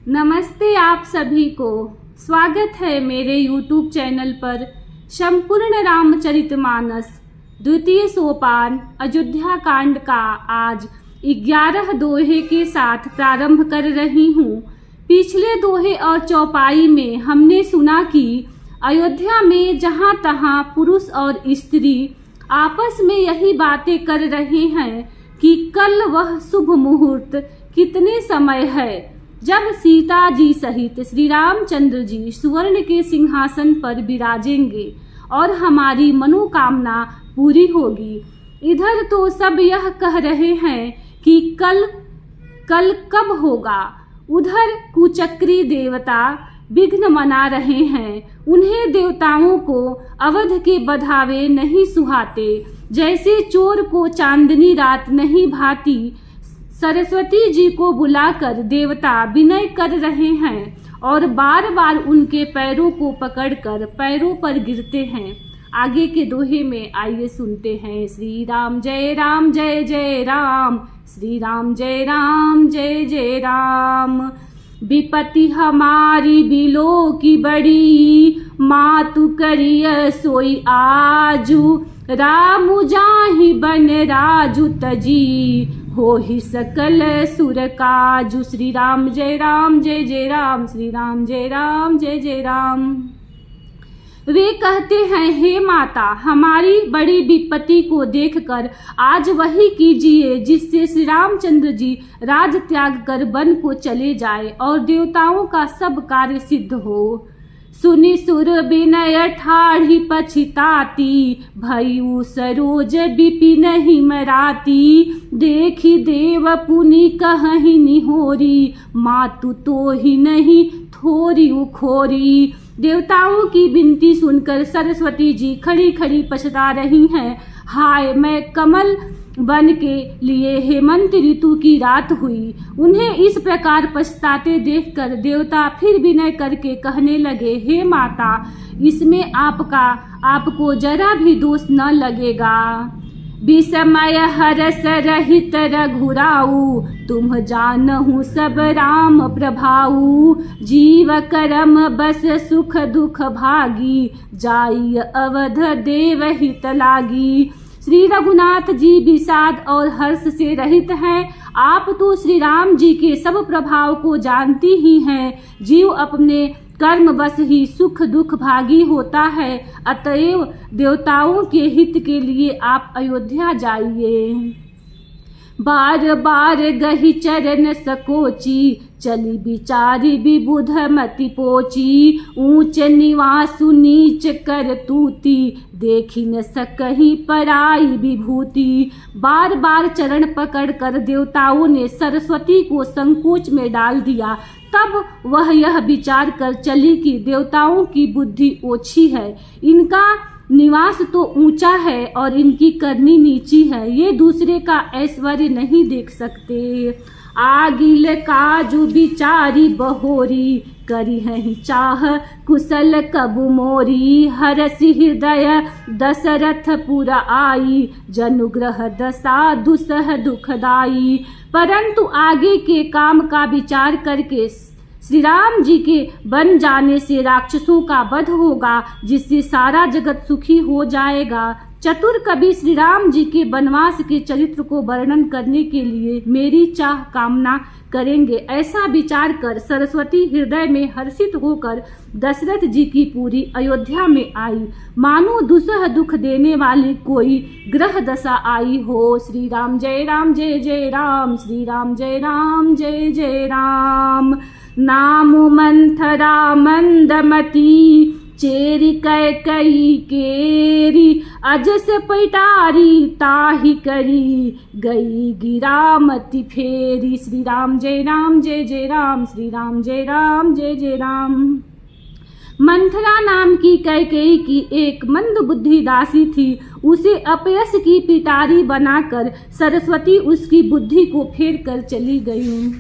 नमस्ते आप सभी को। स्वागत है मेरे YouTube चैनल पर। संपूर्ण रामचरितमानस द्वितीय सोपान अयोध्या कांड का आज 11 दोहे के साथ प्रारंभ कर रही हूँ। पिछले दोहे और चौपाई में हमने सुना कि अयोध्या में जहाँ तहाँ पुरुष और स्त्री आपस में यही बातें कर रहे हैं कि कल वह शुभ मुहूर्त कितने समय है जब सीता जी सहित श्री रामचंद्र जी सुवर्ण के सिंहासन पर विराजेंगे और हमारी मनोकामना पूरी होगी। इधर तो सब यह कह रहे हैं कि कल कब होगा। उधर कुचक्री देवता विघ्न मना रहे हैं। उन्हें देवताओं को अवध के बधावे नहीं सुहाते। जैसे चोर को चांदनी रात नहीं भाती, सरस्वती जी को बुलाकर देवता विनय कर रहे हैं और बार बार उनके पैरों को पकड़कर पैरों पर गिरते हैं। आगे के दोहे में आइए सुनते हैं। श्री राम जय जय राम, श्री राम जय जय राम। विपत्ति हमारी बिलो की बड़ी, मातु करिय सोई आजू, रामु जाहि बन राजू तजी, हो ही सकल सुर काजू। श्री राम जय जय राम, श्री राम जय जय राम। वे कहते हैं, हे माता, हमारी बड़ी विपत्ति को देखकर आज वही कीजिए जिससे श्री रामचंद्र जी राज त्याग कर वन को चले जाए और देवताओं का सब कार्य सिद्ध हो। सुनि सुर विनय ठाढ़ी पछिताती, भयु सरोज विपिन हिमराती, देखी देव पुनि कहहि निहोरी, मातु तो ही नहीं थोरी उखोरी। देवताओं की विनती सुनकर सरस्वती जी खड़ी खड़ी पछता रही हैं। हाय, मैं कमल बन के लिए हेमंत ऋतु की रात हुई। उन्हें इस प्रकार पछताते देखकर देवता फिर विनय करके कहने लगे, हे माता, इसमें आपको जरा भी दोष न लगेगा। विस्मय हरस रहित रघुराऊ, तुम जानहु सब राम प्रभाऊ, जीव करम बस सुख दुख भागी, जाई अवध देव हित लागी। श्री रघुनाथ जी विषाद और हर्ष से रहित हैं। आप तो श्री राम जी के सब प्रभाव को जानती ही हैं। जीव अपने कर्म बस ही सुख दुख भागी होता है। अतएव देवताओं के हित के लिए आप अयोध्या जाइए। बार बार गही चरण सकोची, चली बिचारी विबुध मति पोची, ऊंच निवासु नीच कर तूती, देखी न सकही पराई विभूति। बार बार चरण पकड़ कर देवताओं ने सरस्वती को संकोच में डाल दिया। तब वह यह विचार कर चली कि देवताओं की बुद्धि ओछी है, इनका निवास तो ऊंचा है और इनकी करनी नीची है। ये दूसरे का ऐश्वर्य नहीं देख सकते। आगिल काजू बिचारी बहोरी, करी है चाह कुशल कबु मोरी, हरसि हृदय दशरथ पुर आई, जनुग्रह दशा दुसह दुखदाई। परंतु आगे के काम का विचार करके श्री राम जी के बन जाने से राक्षसों का वध होगा, जिससे सारा जगत सुखी हो जाएगा। चतुर कवि श्री राम जी के वनवास के चरित्र को वर्णन करने के लिए मेरी चाह कामना करेंगे। ऐसा विचार कर सरस्वती हृदय में हर्षित होकर दशरथ जी की पूरी अयोध्या में आई, मानो दुसह दुख देने वाली कोई ग्रह दशा आई हो। श्री राम जय जय राम, श्री राम जय जय राम। नामु मंथरा मंदमती, चेरी कैकई केरी, अजस पैटारी ताहि करी, गई गिरामती फेरी। श्री राम जय जय राम, श्री राम जय जय राम। मंथरा नाम की कैकेयी की एक मंद बुद्धि दासी थी। उसे अपयश की पिटारी बनाकर सरस्वती उसकी बुद्धि को फेर कर चली गई।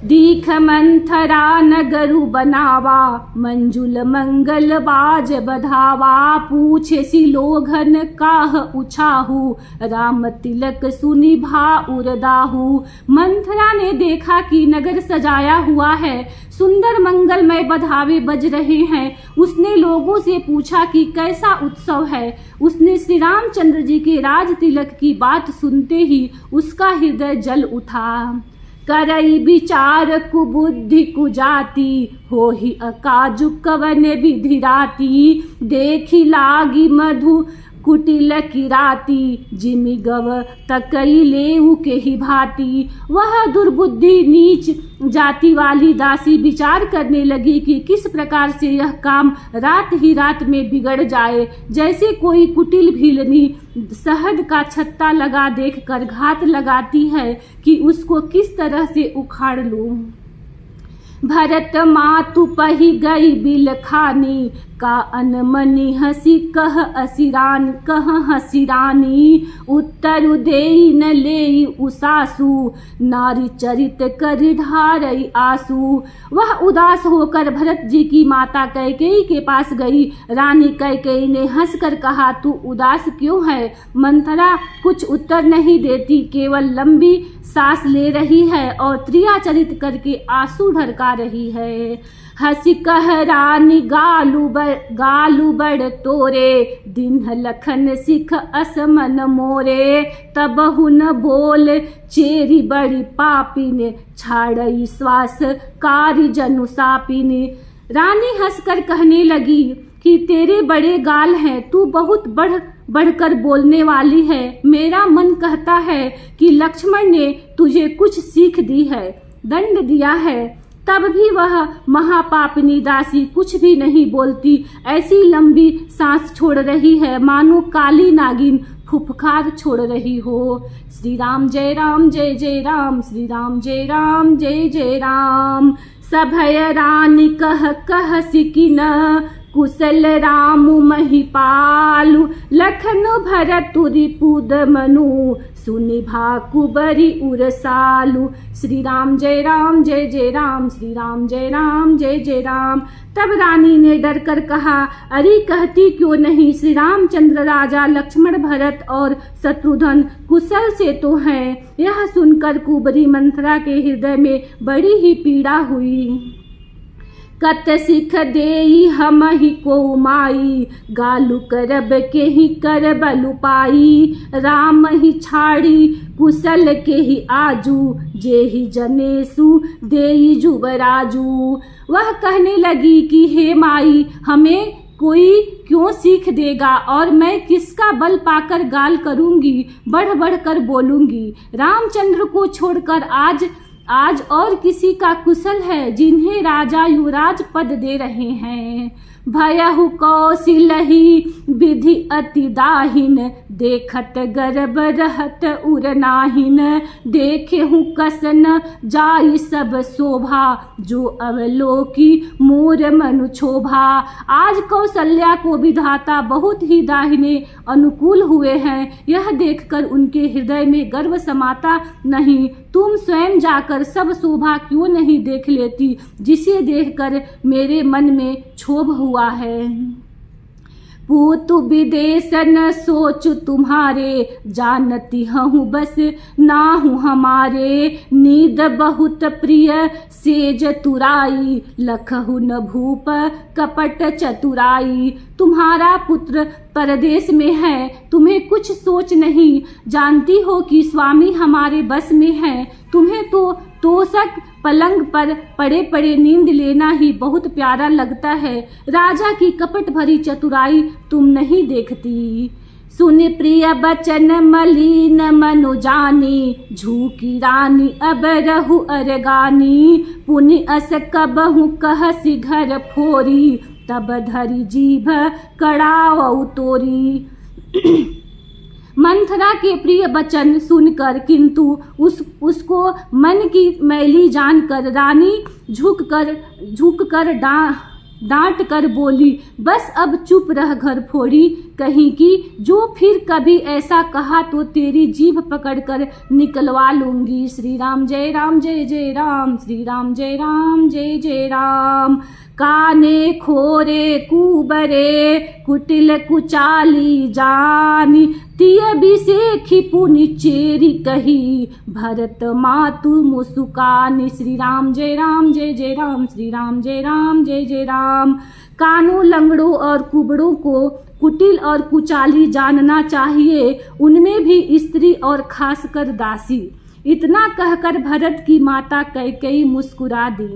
दीख मंथरा नगरु बनावा, मंजुल मंगल बाज बधावा। पूछे सिलोघन काह उछाहू, राम तिलक सुनि भा उरदाहू। मंथरा ने देखा कि नगर सजाया हुआ है, सुंदर मंगलमय बधावे बज रहे हैं। उसने लोगों से पूछा कि कैसा उत्सव है। उसने श्री रामचंद्र जी के राज तिलक की बात सुनते ही उसका हृदय जल उठा। करई विचार कुबुद्धि कुजाति, हो ही अकाजु कवन विधि राती। देखी लागी मधु कुटिल किराती, जिमि गव तकई लेऊ के ही भांति। वह दुर्बुद्धि नीच जाति वाली दासी विचार करने लगी कि किस प्रकार से यह काम रात ही रात में बिगड़ जाए। जैसे कोई कुटिल भीलनी शहद का छत्ता लगा देखकर घात लगाती है कि उसको किस तरह से उखाड़ लूं। भरत मातु पही गई बिल खानी, का अनमनी हसी कह असिरान कह हसिरानी। उत्तर देई न लेई उसासु, नारी चरित कर ढारई आंसू। वह उदास होकर भरत जी की माता कैकेयी के पास गई। रानी कैकेयी ने हंसकर कहा, तू उदास क्यों है? मंथरा कुछ उत्तर नहीं देती, केवल लंबी सांस ले रही है और त्रिया चरित करके आंसू ढरका रही है। हसी कह रानी गालू बड़ तोरे, दिन लखन सिख असमन मोरे। तब हुन बोल चेरी बड़ी पापिन, छाड़ई श्वास कारी जनु सापिन। रानी हंसकर कहने लगी कि तेरे बड़े गाल हैं, तू बहुत बढ़कर बोलने वाली है। मेरा मन कहता है कि लक्ष्मण ने तुझे कुछ सीख दी है, दंड दिया है। तब भी वह महापापिनी दासी कुछ भी नहीं बोलती, ऐसी लंबी सांस छोड़ रही है मानो काली नागिन फुफकार छोड़ रही हो। श्री राम जय राम जय जय राम, श्री राम जय राम जय जय राम। सभय रानी कह सिकिन, कुशल राम महिपालु। लखन भरत रिपुद मनु, सुनि भाकुबरी उरसालु। श्री राम जय राम जय जय राम, श्री राम जय राम जय जय राम। तब रानी ने डर कर कहा, अरे कहती क्यों नहीं? श्री रामचंद्र राजा लक्ष्मण भरत और शत्रुघ्न कुशल से तो हैं। यह सुनकर कुबरी मंथरा के हृदय में बड़ी ही पीड़ा हुई। कत सिख देई हम ही को माई, गालू करब के ही कर बलु पाई। राम ही छाड़ी कुशल के ही आजू, जे ही जनेसु देई जुबराजू। वह कहने लगी कि हे माई, हमें कोई क्यों सीख देगा और मैं किसका बल पाकर गाल करूंगी, बढ़ बढ़ कर बोलूंगी। रामचंद्र को छोड़कर आज और किसी का कुशल है जिन्हें राजा युवराज पद दे रहे हैं। भयहु कौशिलहि विधि अति दाहिन, देखत गर्भ रहत उर नाहिन। देखेहु कसन जाई सब शोभा, जो अवलोकी मोर मनु क्षोभा। आज कौशल्या को विधाता बहुत ही दाहिने अनुकूल हुए हैं, यह देखकर उनके हृदय में गर्व समाता नहीं। तुम स्वयं जाकर सब शोभा क्यों नहीं देख लेती, जिसे देखकर मेरे मन में क्षोभ हुआ है। पूतु विदेश न सोच तुम्हारे, जानती हूँ बस नाहु हमारे। नींद बहुत प्रिय सेज तुराई, लखहु न भूप कपट चतुराई। तुम्हारा पुत्र परदेश में है, तुम्हें कुछ सोच नहीं। जानती हो कि स्वामी हमारे बस में है। तुम्हें तो तोषक पलंग पर पड़े पड़े नींद लेना ही बहुत प्यारा लगता है। राजा की कपट भरी चतुराई तुम नहीं देखती। सुन प्रिय बचन मलिन मनु जानी, झूकी रानी अब रहु अरगानी। पुनि अस कबहु कहसी घर फोरी, तब धरी जीभ कड़ाव तोरी। मंथरा के प्रिय वचन सुनकर किंतु उसको मन की मैली जानकर रानी झुककर डांट कर बोली, बस अब चुप रह घर फोड़ी कहीं की, जो फिर कभी ऐसा कहा तो तेरी जीभ पकड़कर निकलवा लूंगी। श्री राम जय जय राम, श्री राम जय जय राम। काने खोरे कुबरे कुटिल कुचाली जानी, तिय बिसेखी पुनि चेरी कही, भरत मातु मुसुकानी। श्री राम जय जय राम, श्री राम जय जय राम। कानों, लंगड़ों और कुबड़ों को कुटिल और कुचाली जानना चाहिए, उनमें भी स्त्री और खासकर दासी। इतना कहकर भरत की माता कैकेयी मुस्कुरा दी।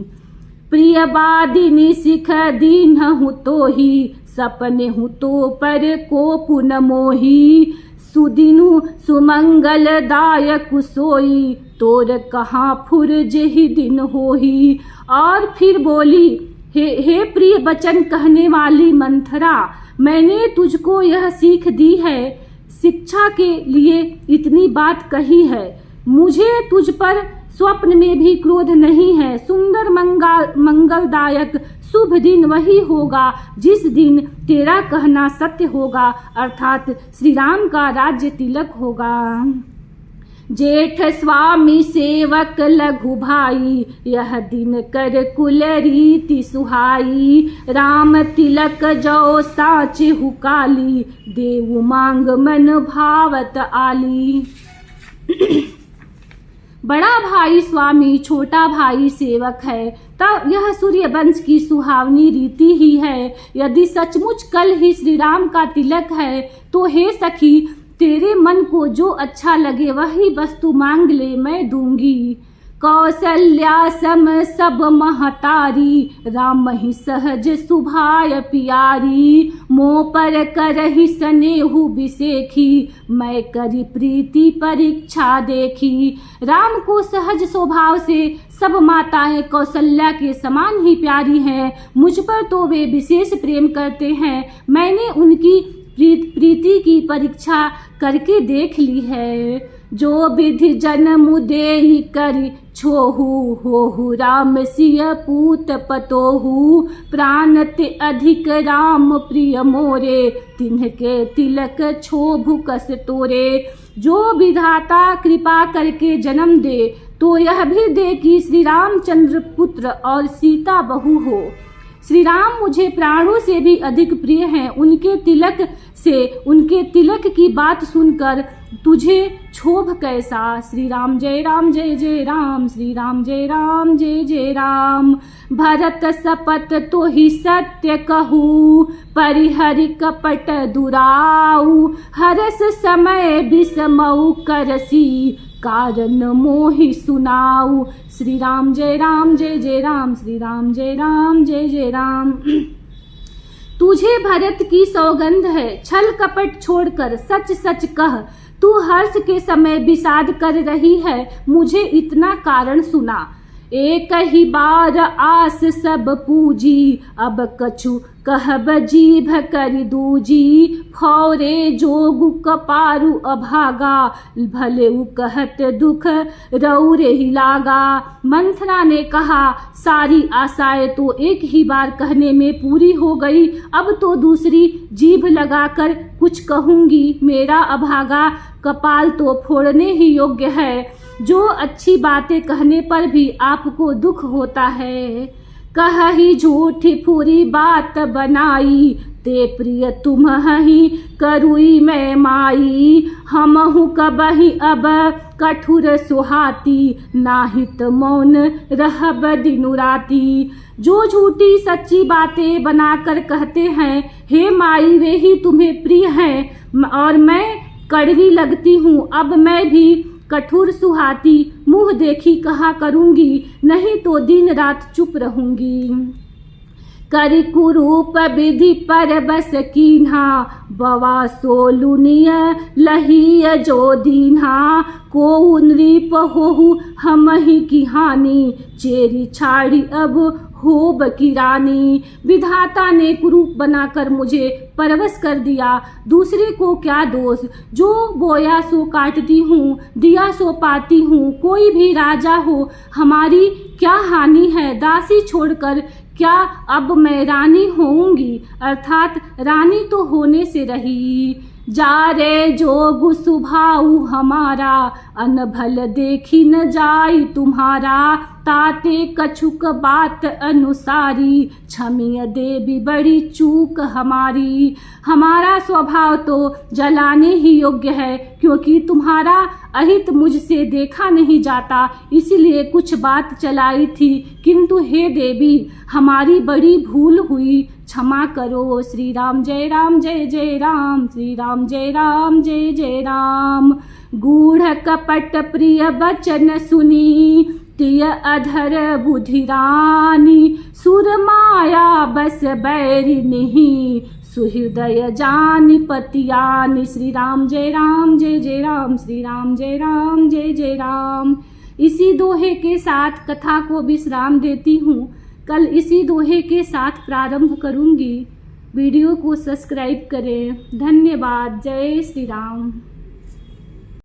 प्रियवादिनी सिख दीन हूँ तो ही, सपने हूँ तो पर को पुन मोही, सुदिनु सुमंगल दायक सोई, तोर कहाँ फुर जेहि दिन होही। और फिर बोली, हे प्रिय वचन कहने वाली मंथरा, मैंने तुझको यह सीख दी है, शिक्षा के लिए इतनी बात कही है। मुझे तुझ पर स्वप्न में भी क्रोध नहीं है। सुंदर मंगलदायक शुभ दिन वही होगा जिस दिन तेरा कहना सत्य होगा, अर्थात श्री राम का राज्य तिलक होगा। जेठ स्वामी सेवक लघु भाई, यह दिन कर कुल रीति सुहाई, राम तिलक जो साचे हुकाली, देव मांग मन भावत आली। बड़ा भाई स्वामी, छोटा भाई सेवक है, तब यह सूर्य वंश की सुहावनी रीति ही है। यदि सचमुच कल ही श्री राम का तिलक है तो हे सखी, तेरे मन को जो अच्छा लगे वही वस्तु मांग ले, मैं दूंगी। कौशल्या सम सब महतारी, राम ही सहज सुभाय पियारी, मोह पर करहि स्नेहु बिसेखी, मैं करी प्रीति परीक्षा देखी। राम को सहज स्वभाव से सब माताएं कौशल्या के समान ही प्यारी हैं, मुझ पर तो वे विशेष प्रेम करते हैं। मैंने उनकी प्रीति की परीक्षा करके देख ली है। जो विधि जन्म देहि करि छोहु, होहु राम सिय पूत पतोहु, प्राण ते अधिक राम प्रिय मोरे, तिन्हके तिलक छोभु कस तोरे। जो विधाता कृपा करके जन्म दे तो यह भी दे कि श्री रामचंद्र पुत्र और सीता बहू हो। श्री राम मुझे प्राणों से भी अधिक प्रिय हैं। उनके तिलक की बात सुनकर तुझे क्षोभ कैसा। श्री राम जय जय राम, श्री राम जय जय राम। भरत सपत तो ही सत्य कहू, परिहरि कपट दुराऊ, हरस समय बिसमऊ करसी, कारण मोहि सुनाऊ। श्री राम जय जय राम, श्री राम जय जय राम। तुझे भरत की सौगंध है, छल कपट छोड़कर सच सच कह, तू हर्ष के समय विषाद कर रही है, मुझे इतना कारण सुना। एक ही बार आस सब पूजी, अब कछु कहब जीभ करि दूजी, फौरे जोगु कपारु अभागा, भले उ कहत दुख रौरे ही लागा। मंथरा ने कहा, सारी आशाएं तो एक ही बार कहने में पूरी हो गई, अब तो दूसरी जीभ लगाकर कुछ कहूंगी। मेरा अभागा कपाल तो फोड़ने ही योग्य है। जो अच्छी बातें कहने पर भी आपको दुख होता है। कही झूठी फूरी बात बनाई, ते प्रिय तुम ही करुई मैं माई, हम हूँ कबही अब कठोर सुहाती, नाहित मौन रहब दिनु राती। जो झूठी सच्ची बातें बनाकर कहते हैं, हे माई वे ही तुम्हें प्रिय हैं और मैं कड़वी लगती हूँ, अब मैं भी कठोर सुहाती मुंह देखी कहा करूंगी, नहीं तो दिन रात चुप रहूंगी। करि कुरूप विधि पर बस कीन्हा, बवा सोलुनिय लहिय जो दीन्हा, को नृप होहु हम ही की हानि, चेरी छाड़ी अब होब की रानी। विधाता ने कुरूप बनाकर मुझे परवश कर दिया, दूसरे को क्या दोष। जो बोया सो काटती हूँ, दिया सो पाती हूँ, कोई भी राजा हो हमारी क्या हानि है। दासी छोड़कर क्या अब मैं रानी होऊंगी, अर्थात रानी तो होने से रही। जा रे जोग सुभाऊ हमारा, अनभल देखी न जाई तुम्हारा। ताते कछुक बात अनुसारी, क्षमिय देवी बड़ी चूक हमारी। हमारा स्वभाव तो जलाने ही योग्य है, क्योंकि तुम्हारा अहित मुझसे देखा नहीं जाता, इसलिए कुछ बात चलाई थी, किंतु हे देवी हमारी बड़ी भूल हुई, क्षमा करो। श्री राम जय जय राम, श्री राम जय जय राम। गूढ़ कपट प्रिय बचन सुनी, तिय अधर बुधिरानी। सुर माया बस बैरिनी, सुहृदय जानि पतियानि। श्री राम जय जय राम, श्री राम जय जय राम। इसी दोहे के साथ कथा को विश्राम देती हूँ। कल इसी दोहे के साथ प्रारंभ करूँगी। वीडियो को सब्सक्राइब करें। धन्यवाद। जय श्री राम।